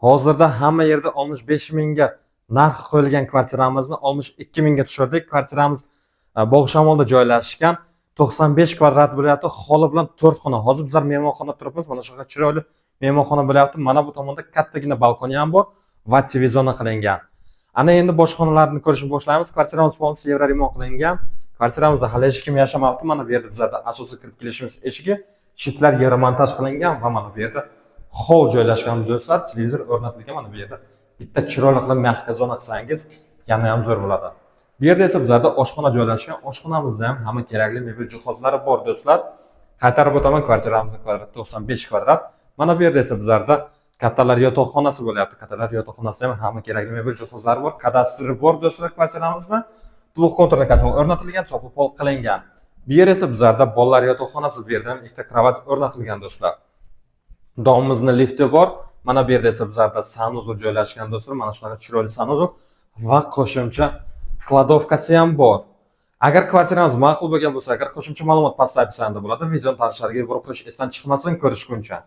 Hozirda hamma yerda 65 mingga narx qo'yilgan kvartiramizni 62 mingga tushirdik. Kvartiramiz Bog'shamolda joylashgan 95 kvadrat bo'lyapti. Holi bilan 4 xona. Hozir bizlar mehmonxona turibmiz. Mana shunaqa chiroyli mehmonxona bo'lyapti. Mana bu tomonda kattagina balkoni ham bor va TV zona qilingan. Ana endi boshqa xonalarni ko'rishni boshlaymiz. Kvartiramiz polностью yevro remont qilingan. Kvartiramizda hali hech kim yashamabdi. Mana bu yerda bizlarda asosiy kirib kelishimiz eshigi, shitlar yeri montaj qilingan va mana bu yerda hol joylashgan do'stlar, televizor o'rnatilgan. Mana bu yerda bitta chiroyli qilib mehka zona qilsangiz yana ham zo'r bo'ladi. Bu yerda esa bizlarda oshxona joylashgan. Oshxonamizda ham hamma kerakli mebel jihozlari bor do'stlar. Qaytarib o'taman, kvartiramizning kvadrati 95 kvadrat. Mana bu yerda esa bizlarda kattalar yotoqxonasi bo'lyapti. Kattalar yotoqxonasida ham hamma kerakli mebel jihozlari bor. Kadastri bor do'stlar kvartiramizda. To'q konturli kasal o'rnatilgan, chopib pol qilingan. Bu yer esa bizlarda bolalar yotoqxonasi, bu yerda ham ikkita kravat o'rnatilgan do'stlar. Domimizning lifti bor. Mana bu yerda esa bizlarda sanuzul joylashgan do'stlar. Mana shunaqa chiroyli sanuzul va qo'shimcha kladovkasi ham bor. Agar kvartiramiz ma'qul bo'lgan bo'lsa, agar qo'shimcha ma'lumot pastda opisanda bo'ladi, videoni tanishlarga yuborib qo'yish esdan chiqmasin. Ko'rishguncha.